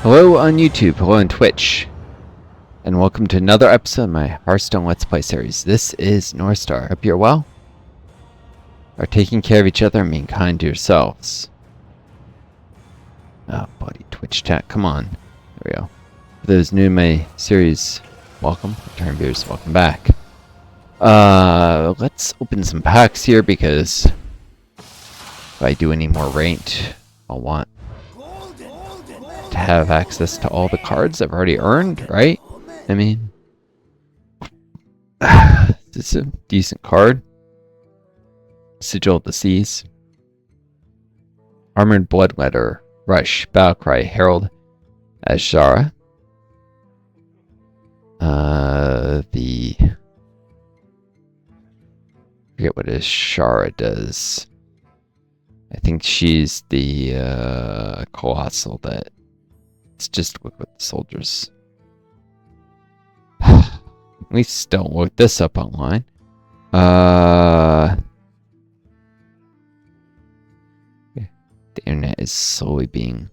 Hello on YouTube, hello on Twitch, and welcome to another episode of my Hearthstone Let's Play series. This is Northstar. Hope you're well, are taking care of each other and being kind to yourselves. Oh, buddy, Twitch chat, come on. There we go. For those new to my series, welcome. Return viewers, welcome back. Let's open some packs here because if I do any more ranked, I'll want to have access to all the cards I've already earned, right? I mean, this is a decent card. Sigil of the Seas, Armored Bloodletter, Rush, Battlecry, Herald, Azshara. I forget what Azshara does. I think she's the colossal that it's just with soldiers. At least don't look this up online. The internet is slowly being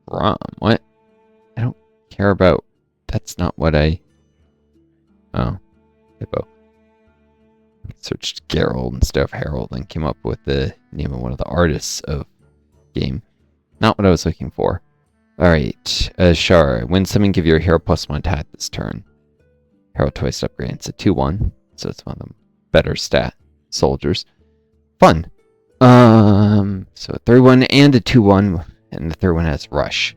wrong. What? I don't care about. That's not what I. Oh, hippo. Searched Geralt instead of Herald and came up with the name of one of the artists of the game. Not what I was looking for. Alright, Azshara. When summon, give your hero +1 attack this turn. Herald twice upgrade. It's a 2-1, so it's one of the better stat soldiers. Fun. So a 3-1 and a 2-1, and the third one has Rush.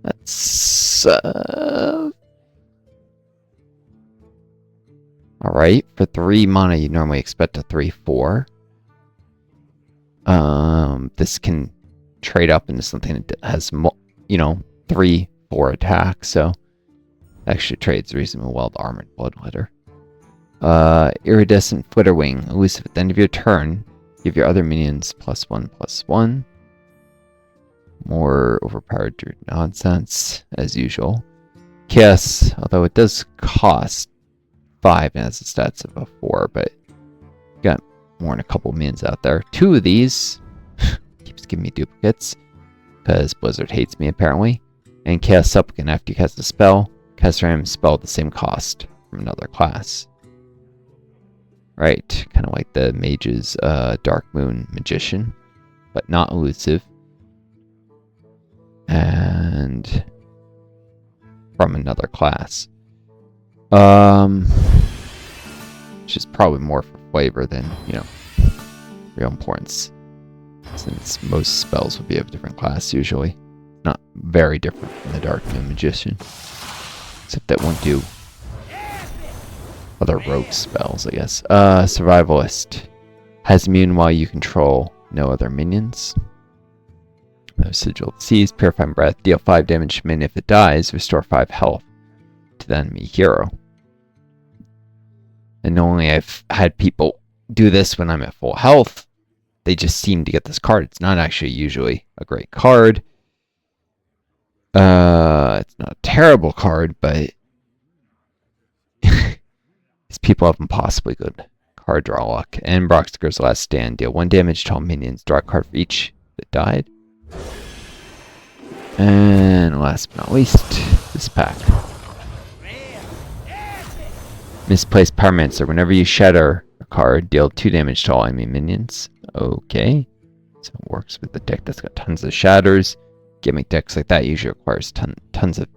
That's alright, for 3 mana you normally expect a 3-4. This can trade up into something that has, 3-4 attacks, so actually trades reasonably well with Armored Bloodletter. Iridescent Flitterwing, elusive at the end of your turn. Give your other minions +1/+1. More overpowered nonsense, as usual. Chaos, although it does cost 5 and has the stats of a 4, but got more than a couple minions out there. 2 of these keeps giving me duplicates because Blizzard hates me apparently. And Chaos Supplicant, after you cast a spell, cast a random spell at the same cost from another class. Right, kind of like the Mage's Dark Moon Magician, but not elusive. And from another class. Which is probably more for flavor than, real importance. Since most spells would be of a different class usually. Not very different from the Dark Moon Magician. Except that won't do other rogue spells, I guess. Survivalist. Has immune while you control no other minions. No Sigil of the Seas, Purifying Breath. Deal 5 damage to minion if it dies. Restore 5 health to the enemy hero. And normally I've had people do this when I'm at full health. They just seem to get this card. It's not actually usually a great card. It's not a terrible card, but these people have impossibly good card draw luck. And Broxker's Last Stand. Deal 1 damage to all minions. Draw a card for each that died. And last but not least, this pack. Misplaced Pyromancer. Whenever you shatter a card, deal 2 damage to all enemy minions. Okay. So it works with the deck that's got tons of shatters. Gimmick decks like that usually requires tons of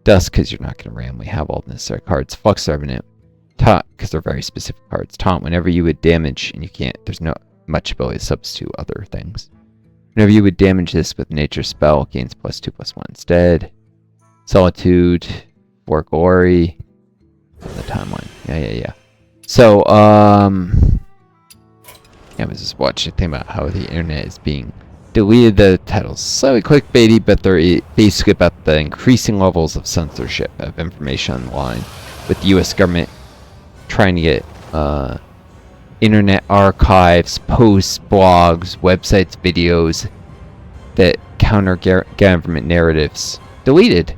dust because you're not going to randomly have all the necessary cards. Flux Revenant. Taunt, because they're very specific cards. Taunt, whenever you would damage, and you can't, there's no much ability to substitute other things. Whenever you would damage this with nature spell, gains +2/+1 instead. Solitude, for glory. The timeline. Yeah. So, I was just watching a thing about how the internet is being deleted. The title's slightly clickbaity, but they're basically about the increasing levels of censorship of information online, with the U.S. government trying to get internet archives, posts, blogs, websites, videos that counter government narratives deleted.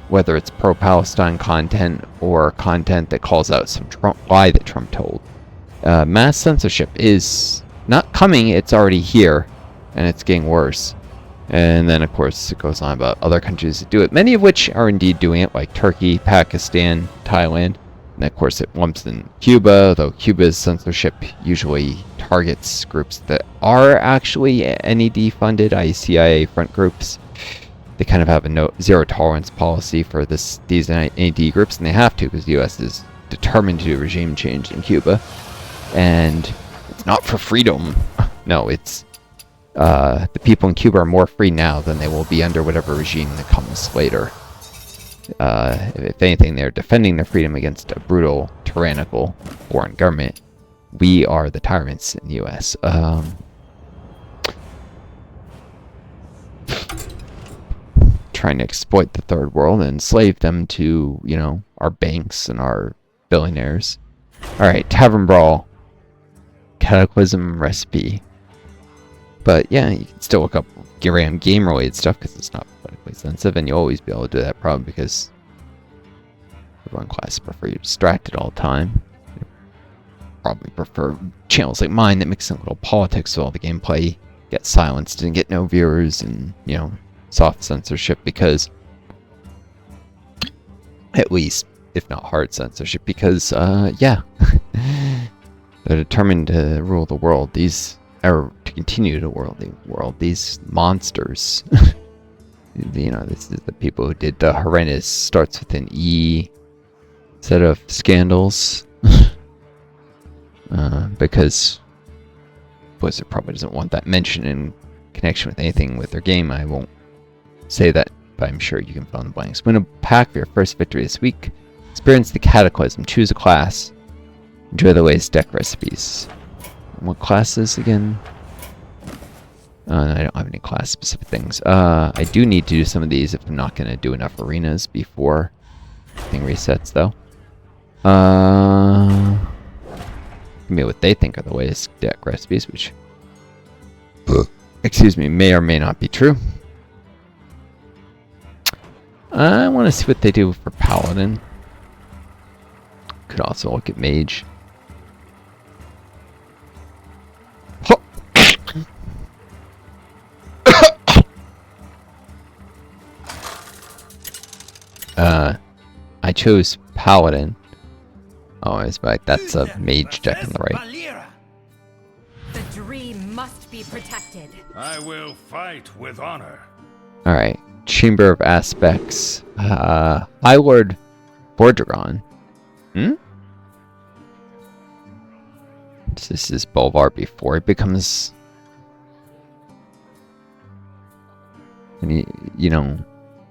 Whether it's pro-Palestine content or content that calls out some lie that Trump told. Mass censorship is not coming, it's already here. and it's getting worse. And then, of course, it goes on about other countries that do it, many of which are indeed doing it, like Turkey, Pakistan, Thailand. And, of course, it lumps in Cuba, though Cuba's censorship usually targets groups that are actually NED funded, i.e. CIA front groups. They kind of have a zero tolerance policy for these NED groups, and they have to because the U.S. is determined to do regime change in Cuba. And it's not for freedom. No, it's the people in Cuba are more free now than they will be under whatever regime that comes later. If anything, they're defending their freedom against a brutal, tyrannical foreign government. We are the tyrants in the U.S. Trying to exploit the third world and enslave them to, you know, our banks and our billionaires. Alright, Tavern Brawl. Cataclysm recipe. But yeah, you can still look up random game-related stuff because it's not politically sensitive, and you'll always be able to do that probably because everyone classes prefer you distracted all the time. You probably prefer channels like mine that mix in a little politics with all the gameplay, get silenced and get no viewers, and, you know, soft censorship because, at least, if not hard censorship, because, yeah, they're determined to rule the world. Or to continue to rule the world. These monsters. You know, this is the people who did the horrendous, starts with an E, set of scandals. Because Blizzard probably doesn't want that mentioned in connection with anything with their game. I won't say that, but I'm sure you can fill in the blanks. Win a pack for your first victory this week. Experience the Cataclysm. Choose a class. Enjoy the latest deck recipes. What classes again? I don't have any class-specific things. I do need to do some of these if I'm not going to do enough arenas before thing resets, though. Maybe what they think are the latest deck recipes, which, excuse me, may or may not be true. I want to see what they do for Paladin. Could also look at Mage. I chose Paladin. Oh, I was like, that's a Mage deck on the right. The dream must be protected. I will fight with honor. Alright. Chamber of Aspects. High Lord Borderon. This is Bolvar before it becomes... And he, you know,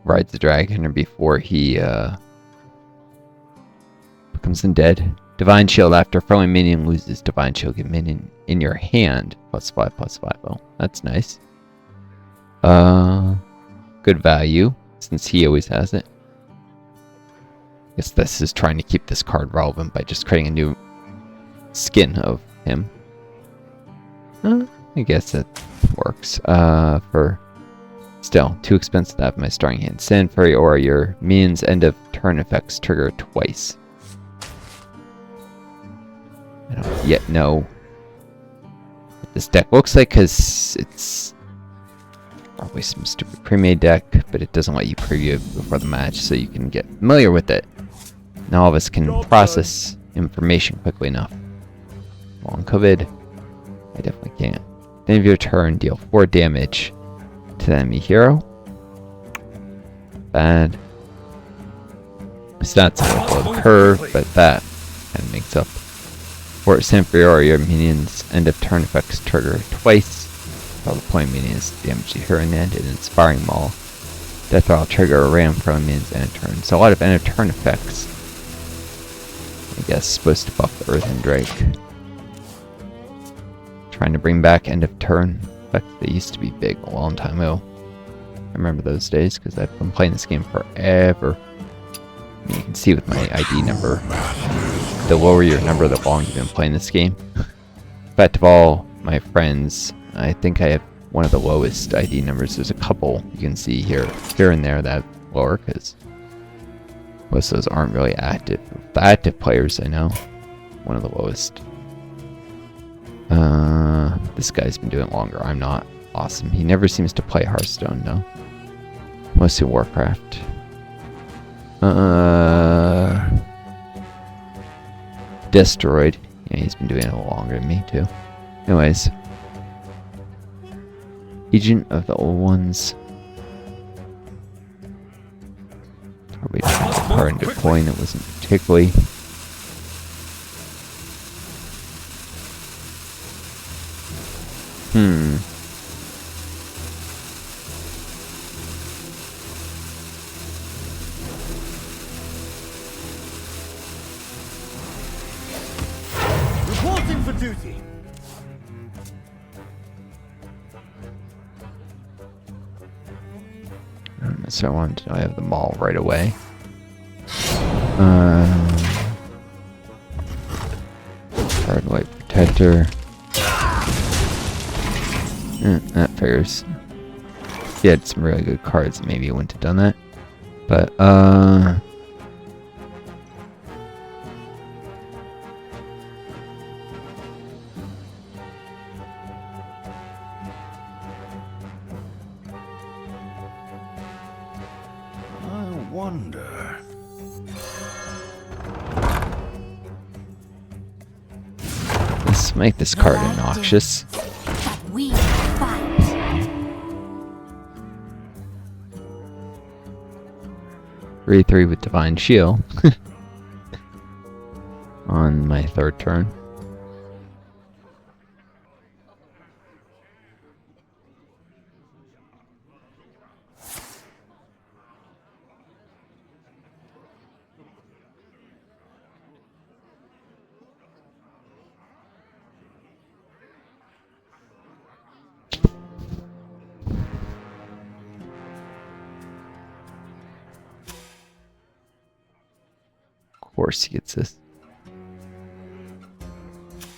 rides the dragon, or before he becomes undead. Divine Shield. After throwing minion, loses Divine Shield. Get minion in your hand. +5/+5. Oh, that's nice. Good value, since he always has it. I guess this is trying to keep this card relevant by just creating a new skin of him. I guess it works. For still, too expensive to have my starting hand. Sand Fairy Aura, your minions end of turn effects trigger twice. I don't yet know what this deck looks like, because it's probably some stupid pre-made deck, but it doesn't let you preview it before the match, so you can get familiar with it. Not all of us can process information quickly enough. Long COVID, I definitely can't. At the end of your turn, deal 4 damage to the enemy hero. Bad. Stats are below the curve, but that kind of makes up for it. Sanfrior, your minions end of turn effects trigger twice. All the point minions damage the hero in the end, and Inspiring Maul. Death Rattle trigger a random prone minions end of turn. So a lot of end of turn effects. I guess supposed to buff the Earthen Drake. Trying to bring back end of turn effects. They used to be big a long time ago. I remember those days because I've been playing this game forever. I mean, you can see with my ID number, the lower your number, the longer you've been playing this game. In fact, of all my friends, I think I have one of the lowest ID numbers. There's a couple you can see here and there that lower, because most of those aren't really active. The active players, I know, one of the lowest. This guy's been doing it longer. I'm not. awesome. He never seems to play Hearthstone, though. Mostly Warcraft. Destroyed. Yeah, he's been doing it a little longer than me, too. Anyways. Agent of the Old Ones. Probably hard in deploying. It wasn't particularly. Reporting for duty. So I wanted to know I have the mall right away. Hard white protector. That figures. If he had some really good cards, maybe I wouldn't have done that. But, I wonder. let's make this card obnoxious. But we fight. 3/3 with Divine Shield. On my third turn. Of course he gets this.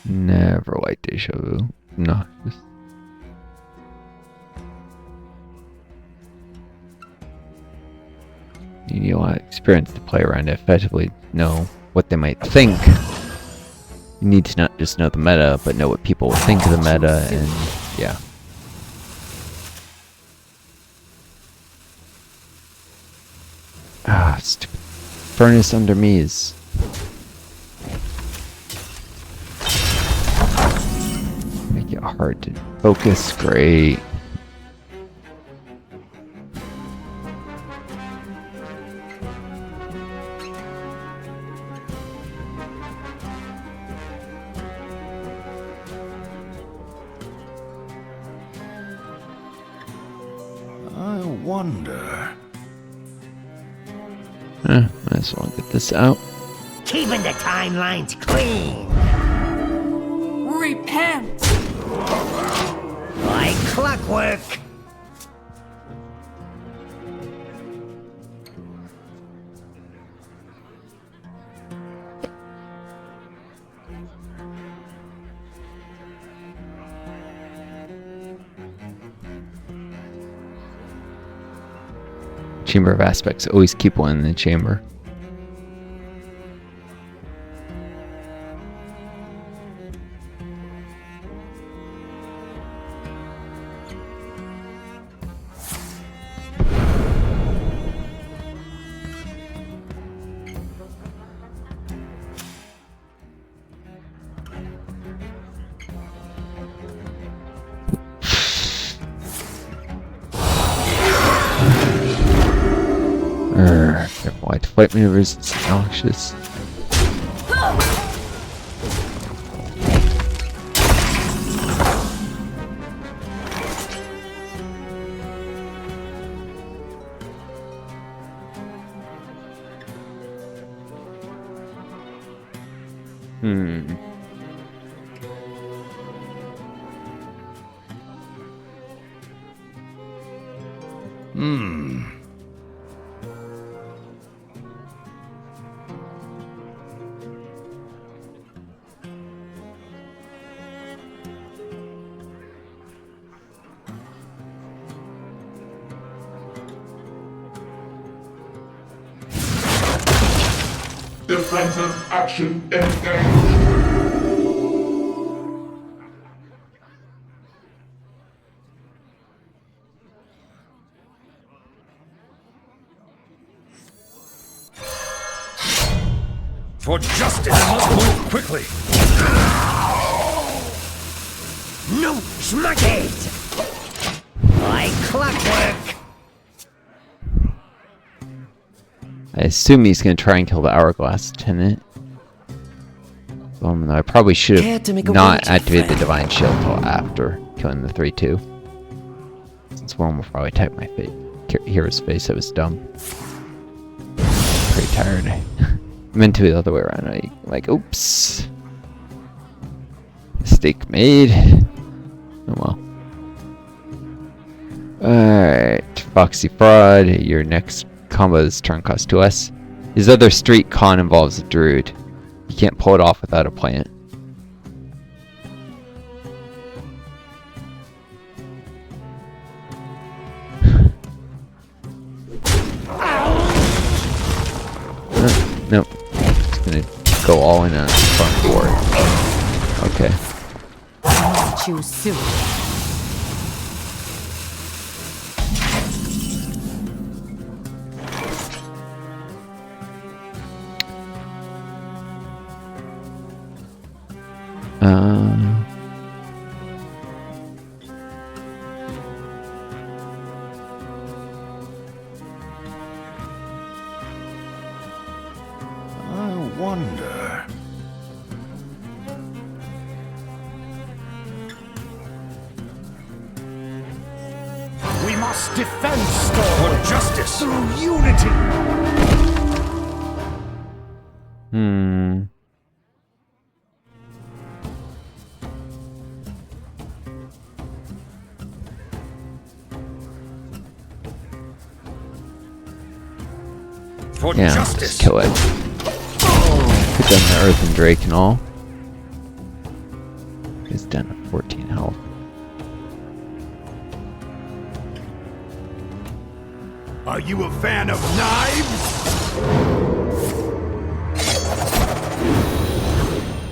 Never like deja vu. No. You need a lot of experience to play around to effectively know what they might think. You need to not just know the meta, but know what people will think of the meta, and yeah. Ah, stupid. Furnace under me is... make it hard to focus. Great. I wonder. Might as well get this out. Keeping the timelines clean. Repent. Like clockwork. Chamber of Aspects. Always keep one in the chamber. Careful, white flight maneuvers, it's obnoxious. Defensive action engaged. For justice! I must move quickly! No, smack it! Like clockwork! I assume he's gonna try and kill the Hourglass tenant. I probably should have not activated the Divine Shield until after killing the 3-2. Since one will probably type my hero's face, that was dumb. Pretty tired. I meant to be the other way around. I like, oops. Mistake made. Oh well. Alright, Foxy Fraud, your next combo's turn cost to us. His other street con involves a druid. You can't pull it off without a plant. Nope. Just gonna go all in on the front board. Okay. Choose soon. I wonder. We must defend Storm for justice through unity! For Yeah, justice! just kill it. Put down the Earthen Drake and all. He's down at 14 health. Are you a fan of knives?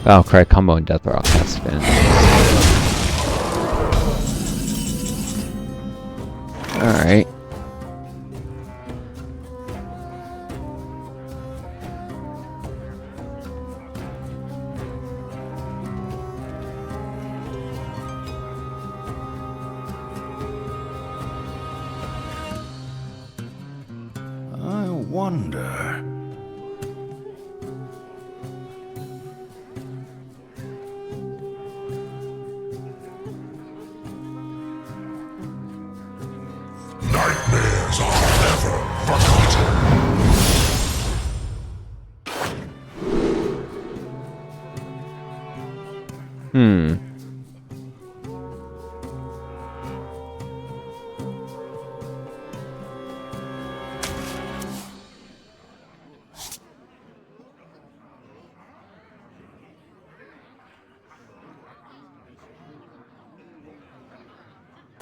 Battlecry combo and Death Rock cast fan. Alright. I wonder. Nightmares are never forgotten.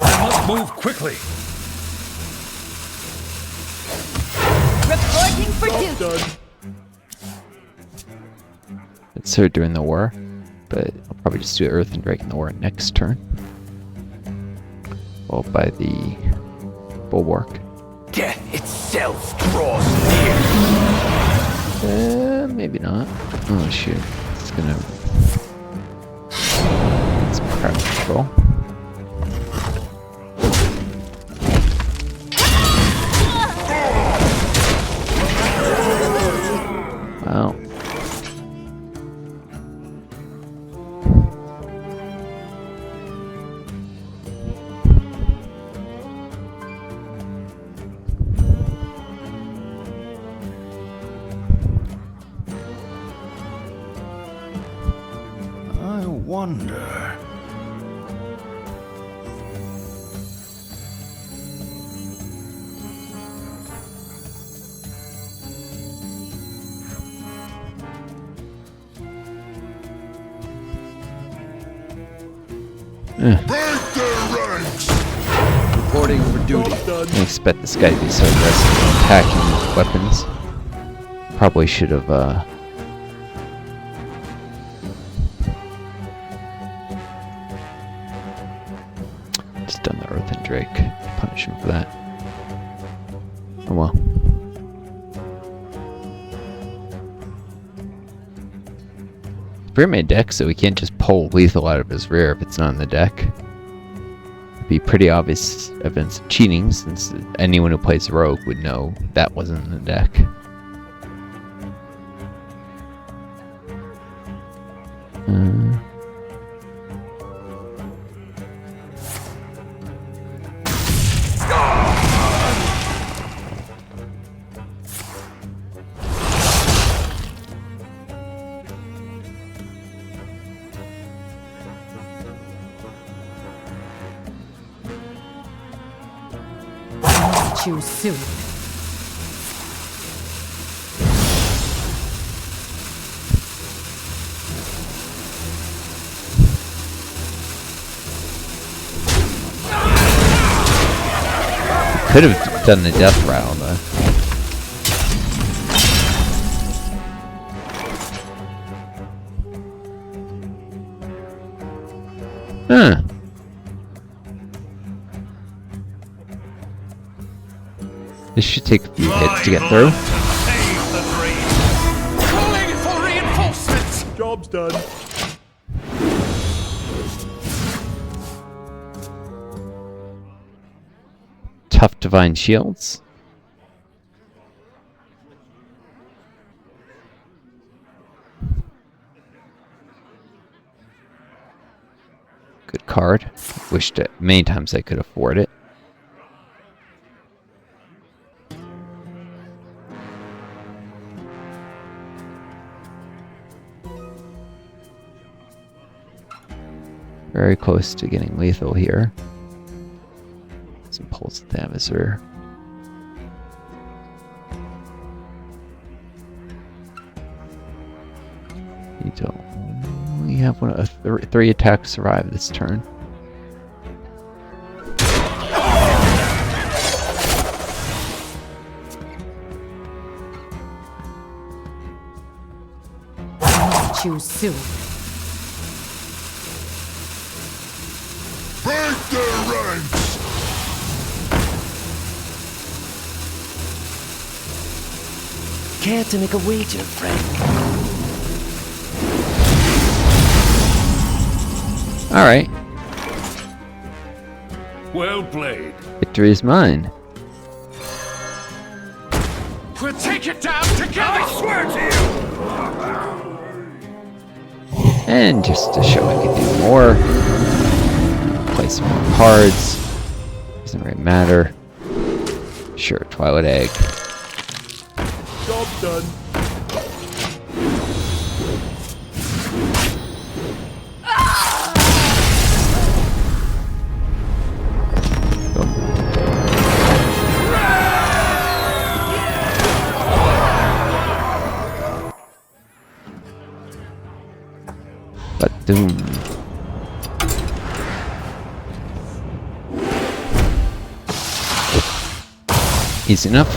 I must move quickly! Reporting for duty. Let's start doing the war. But I'll probably just do Earthen Drake in the war next turn. Followed by the Bulwark. Death itself draws near! Maybe not. Oh shoot. It's gonna... It's crowd control. Wow. I wonder. Break their ranks! Reporting for duty. I expect this guy to be so aggressive in attacking with weapons. Probably should have, just done the Earthen Drake. Punish him for that. Oh well. pre-made deck, so we can't just pull lethal out of his rear if it's not in the deck. It'd be pretty obvious evidence of cheating, since anyone who plays Rogue would know that wasn't in the deck. Too soon. Could have done the death rattle though. Huh. This should take a few hits to get through. Calling for reinforcements! Job's done. Tough Divine Shields. Good card. Wished it many times I could afford it. Very close to getting lethal here. Some pulse at the Avisor. You don't only have one of three attacks survive this turn. Too soon. Break their ranks! Care to make a wager, friend? Alright, Well played. victory is mine. We'll take it down together! I swear to you! And just to show I can do more, play some more cards. Doesn't really matter. Sure, Twilight Egg. Job's done. But doom. Easy enough.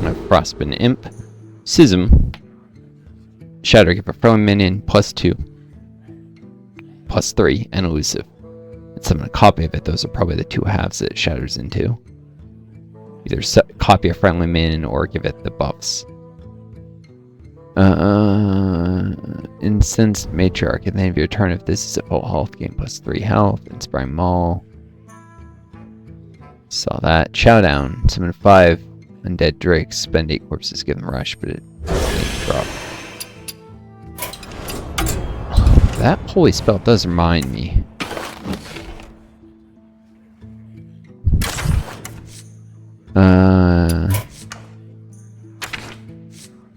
My Frostbitten Imp. Schism. Shatter, give a throwing minion +2. +3, and elusive. And summon a copy of it. Those are probably the two halves that it shatters into. Either copy a friendly minion or give it the buffs. Incensed Matriarch. At the end of your turn, if this is at full health, gain +3 health. Inspiring Maul. Saw that. Chowdown. Summon 5 undead drakes. Spend 8 corpses. Give them rush, but it didn't drop. That holy spell does remind me.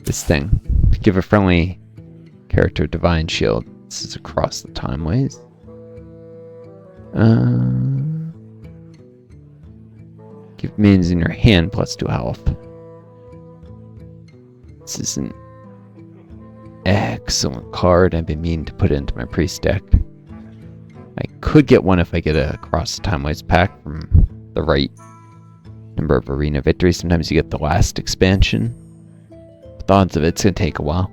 This thing. Give a friendly character Divine Shield. This is across the timeways. Give minions in your hand +2 health. This is an excellent card. I've been meaning to put it into my priest deck. I could get one if I get a Across the Timeways pack from the right number of arena victories. Sometimes you get the last expansion. But the odds of it's gonna take a while.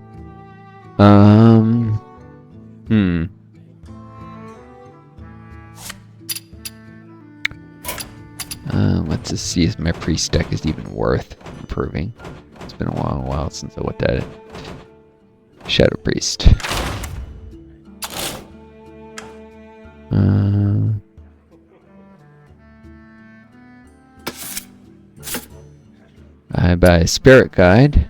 Let's just see if my priest deck is even worth improving. It's been a while since I looked at it. Shadow Priest. I buy a Spirit Guide.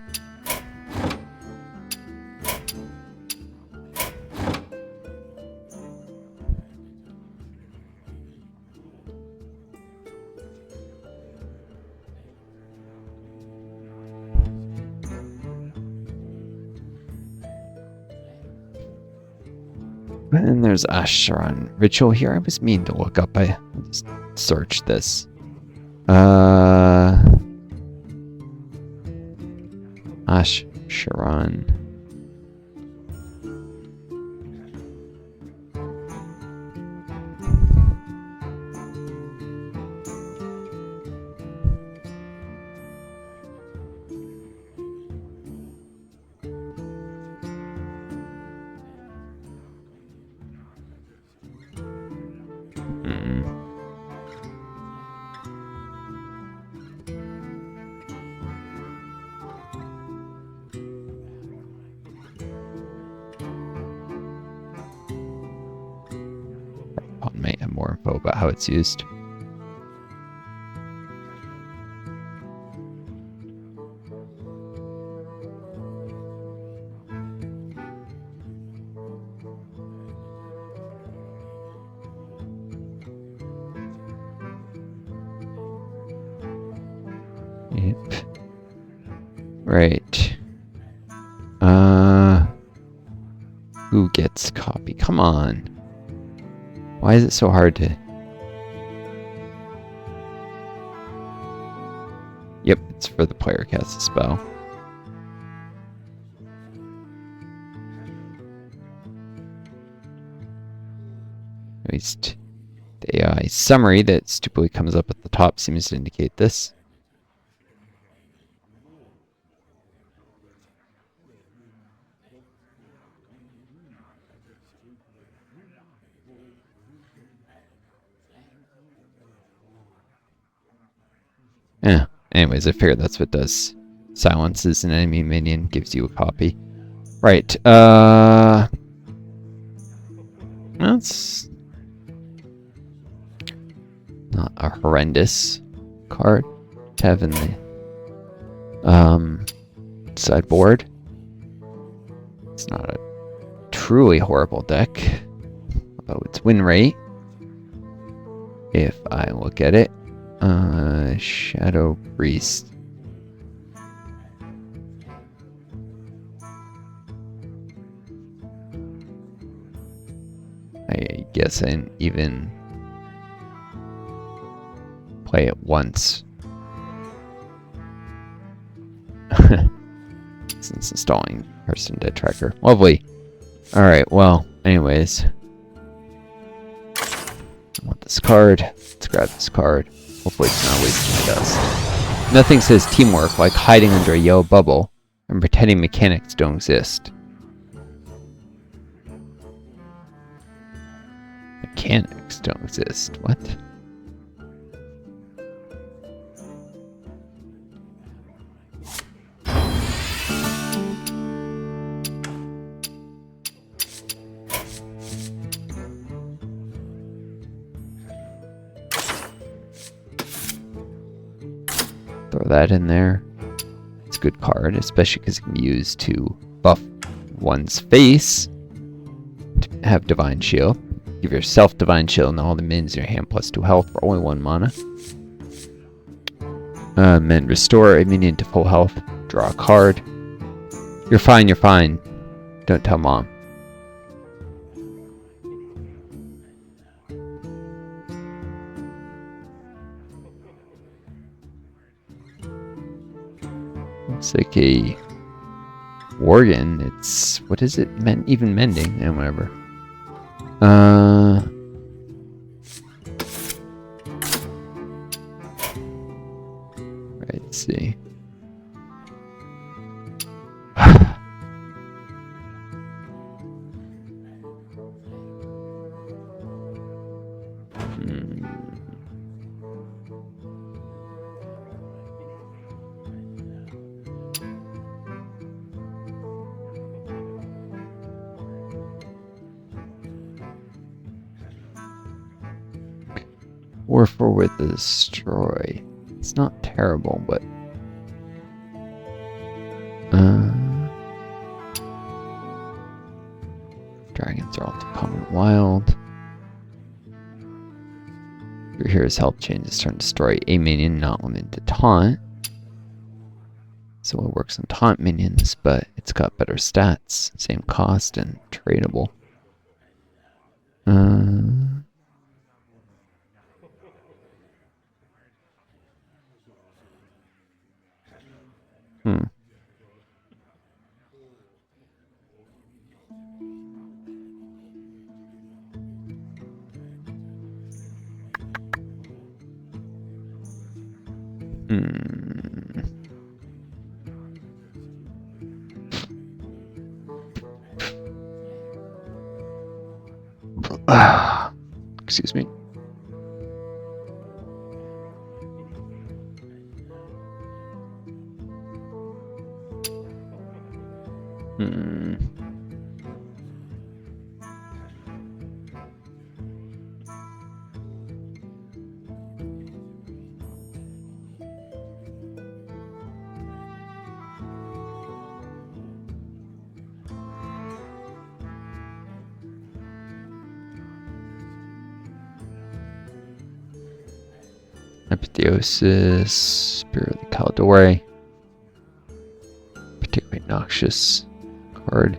And there's Asheron Ritual here. I was mean to look up. I just searched this. Asheron. Might have more info about how it's used. Yep. Right. Who gets copy? Come on. Why is it so hard to... Yep, it's for the player casts a spell. At least the AI summary that stupidly comes up at the top seems to indicate this. Yeah. Anyways, I figured that's what does. Silences an enemy minion, gives you a copy. Right. That's not a horrendous card to have in the sideboard. It's not a truly horrible deck, although its win rate, if I look at it, Shadow Priest. I guess I didn't even play it once since installing Hearthstone Dead Tracker. Lovely. Alright, well, anyways. I want this card. Let's grab this card. Hopefully it's not wasting my dust. Nothing says teamwork like hiding under a yellow bubble and pretending mechanics don't exist. Mechanics don't exist. What? Throw that in there. It's a good card, especially because it can be used to buff one's face to have Divine Shield. Give yourself Divine Shield and all the minions in your hand +2 health for only 1 mana. And restore a minion to full health. Draw a card. You're fine, you're fine. Don't tell mom. Looks like a Worgen. It's, what is it? Even mending and whatever. Right, let's see. 4/4 with the destroy. It's not terrible, but dragons are all too common and wild. Your hero's health changes turn destroy a minion, not limited to taunt. So it works on taunt minions, but it's got better stats, same cost, and tradable. Excuse me. Apotheosis, Spirit of the Caldore. Particularly noxious card.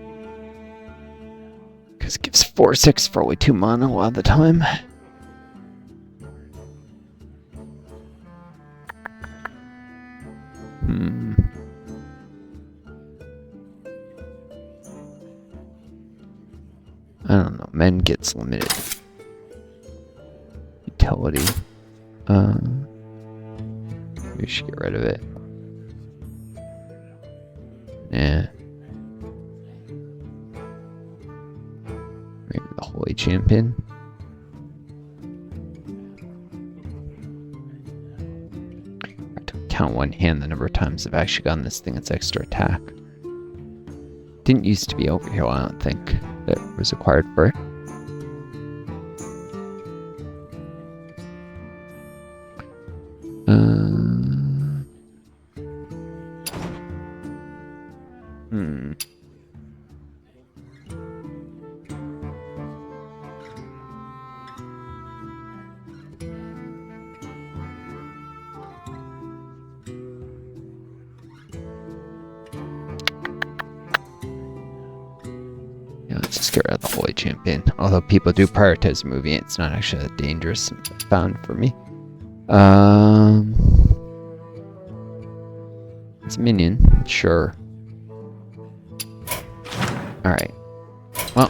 Because it gives 4/6 for only 2 mana a lot of the time. I don't know, men gets limited utility. We should get rid of it. Nah. Maybe the Holy Champion. I have to count one hand the number of times I've actually gotten this thing its extra attack. Didn't used to be overkill, I don't think, that was required for it. Let's just get rid of the Holy Champion. Although people do prioritize moving it, it's not actually that dangerous found for me. It's a minion, sure. Alright. Well.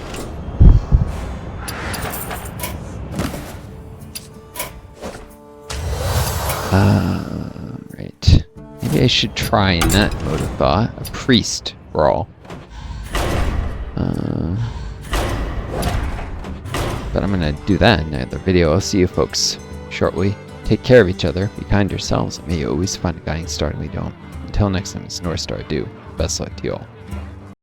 Right. Maybe I should try in that mode of thought. A priest brawl. But I'm gonna do that in another video. I'll see you folks shortly. Take care of each other, be kind to yourselves, and may you always find a guiding star in we don't. Until next time, it's Northstar. Best luck to you all.